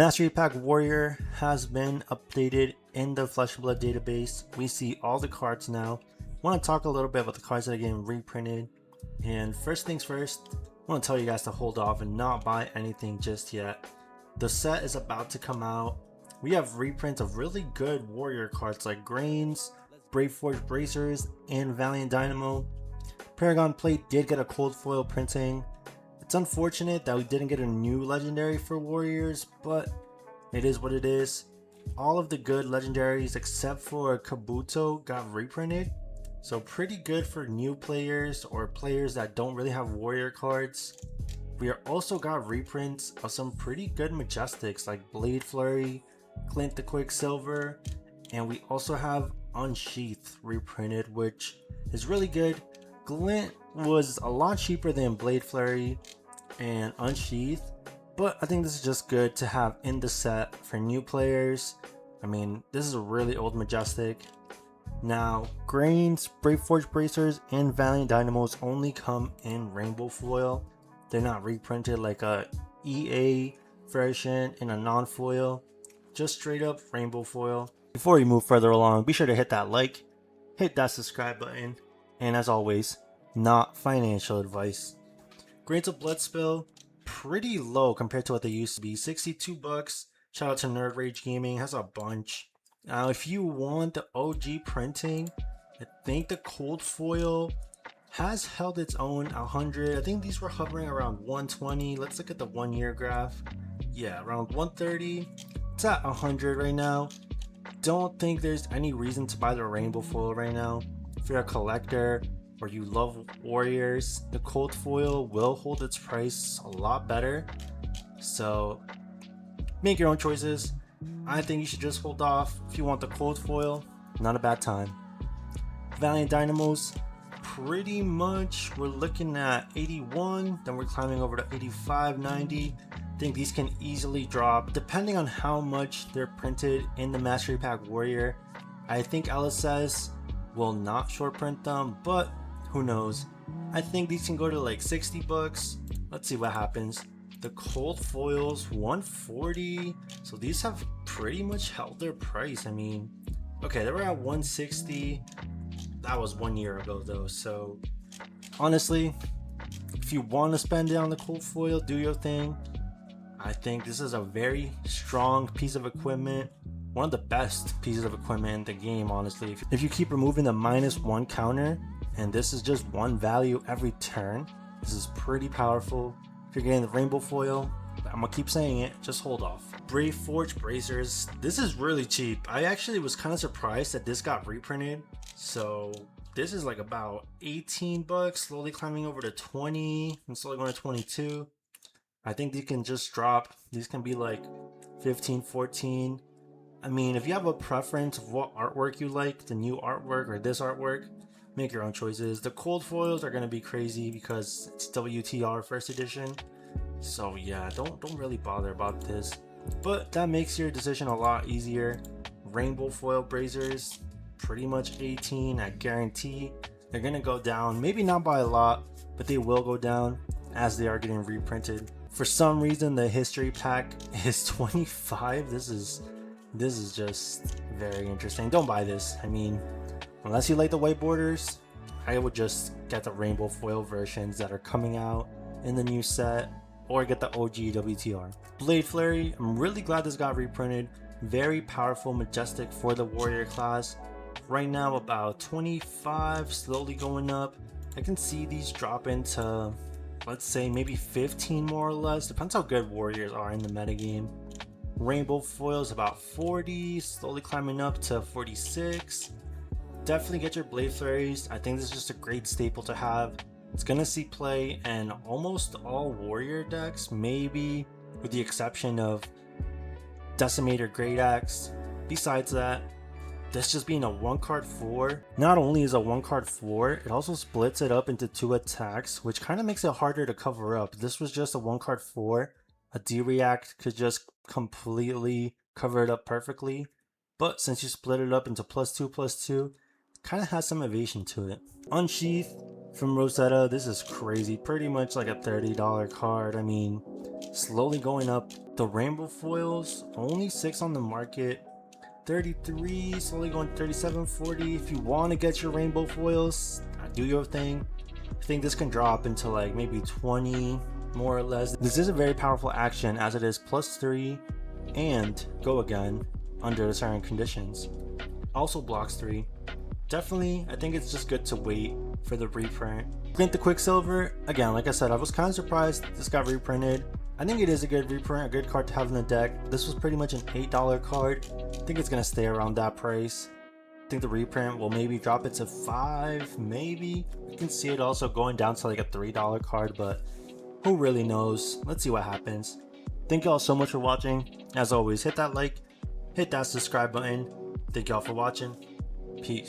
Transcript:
Mastery Pack Warrior has been updated in the Flesh and Blood database. We see all the cards now. I want to talk a little bit about the cards that are getting reprinted. And first things first, I want to tell you guys to hold off and not buy anything just yet. The set is about to come out. We have reprints of really good Warrior cards like Grains, Brave Forge Bracers, and Valiant Dynamo. Paragon Plate did get a cold foil printing. It's unfortunate that we didn't get a new legendary for Warriors, but it is what it is. All of the good legendaries except for Kabuto got reprinted, so pretty good for new players or players that don't really have Warrior cards. We are also got reprints of some pretty good Majestics like Blade Flurry, Clint the Quicksilver, and we also have Unsheathed reprinted, which is really good. Glint was a lot cheaper than Blade Flurry and Unsheathed, but I think this is just good to have in the set for new players. I mean, this is a really old Majestic. Now, Grains, Brave Forge Bracers, and Valiant Dynamos only come in rainbow foil. They're not reprinted like a EA version in a non-foil, just straight up rainbow foil. Before we move further along, be sure to hit that like, hit that subscribe button, and as always, not financial advice. Grades of Bloodspill, pretty low compared to what they used to be. 62 bucks. Shout out to Nerd Rage Gaming, has a bunch. Now, if you want the OG printing, I think the cold foil has held its own 100. I think these were hovering around 120. Let's look at the 1 year graph. Yeah, around 130. It's at 100 right now. Don't think there's any reason to buy the rainbow foil right now. If you're a collector or you love Warriors, the cold foil will hold its price a lot better. So make your own choices. I think you should just hold off. If you want the cold foil, not a bad time. Valiant Dynamos, pretty much we're looking at 81, then we're climbing over to 85, 90. I think these can easily drop depending on how much they're printed in the Mastery Pack Warrior. I think LSS will not short print them, but who knows. I think these can go to like 60 bucks. Let's see what happens. The cold foils 140, so these have pretty much held their price. I mean, okay, they were at 160. That was 1 year ago though, so honestly, if you want to spend it on the cold foil, do your thing. I think this is a very strong piece of equipment, one of the best pieces of equipment in the game, honestly. If you keep removing the -1 counter and this is just one value every turn, this is pretty powerful. If you're getting the rainbow foil, I'm gonna keep saying it, just hold off. Brave Forge Bracers, this is really cheap. I actually was kind of surprised that this got reprinted. So this is like about 18 bucks, slowly climbing over to 20 and slowly going to 22. I think these can just drop. These can be like 15, 14. I mean, if you have a preference of what artwork you like, the new artwork or this artwork, make your own choices. The cold foils are going to be crazy because it's WTR first edition. So yeah, don't really bother about this. But that makes your decision a lot easier. Rainbow foil bracers, pretty much 18. I guarantee they're going to go down. Maybe not by a lot, but they will go down as they are getting reprinted. For some reason, the history pack is 25. This is just very interesting. Don't buy this. I mean, unless you like the white borders, I would just get the rainbow foil versions that are coming out in the new set, or get the OG WTR. Blade Flurry, I'm really glad this got reprinted. Very powerful Majestic for the Warrior class. Right now about 25, slowly going up. I can see these drop into, let's say maybe 15 more or less. Depends how good Warriors are in the metagame. Rainbow foil is about 40, slowly climbing up to 46. Definitely get your Blade Flurries. I think this is just a great staple to have. It's gonna see play in almost all Warrior decks, maybe with the exception of Decimator Great Axe. Besides that, this just being a 1-card 4, not only is a 1-card 4, it also splits it up into 2 attacks, which kind of makes it harder to cover up. This was just a 1-card 4. A D-React could just completely cover it up perfectly, but since you split it up into +2/+2, it kind of has some evasion to it. Unsheathed from Rosetta, this is crazy, pretty much like a $30 card. I mean, slowly going up. The rainbow foils, only 6 on the market. 33, slowly going 37, 40. If you want to get your rainbow foils, do your thing. I think this can drop into like maybe 20 more or less. This is a very powerful action as it is +3 and go again under certain conditions. Also blocks 3. Definitely, I think it's just good to wait for the reprint. Valiant the Quicksilver, again, like I said, I was kind of surprised this got reprinted. I think it is a good reprint, a good card to have in the deck. This was pretty much an $8 card. I think it's going to stay around that price. I think the reprint will maybe drop it to $5, maybe. You can see it also going down to like a $3 card, but who really knows? Let's see what happens. Thank you all so much for watching. As always, hit that like, hit that subscribe button. Thank you all for watching. Peace.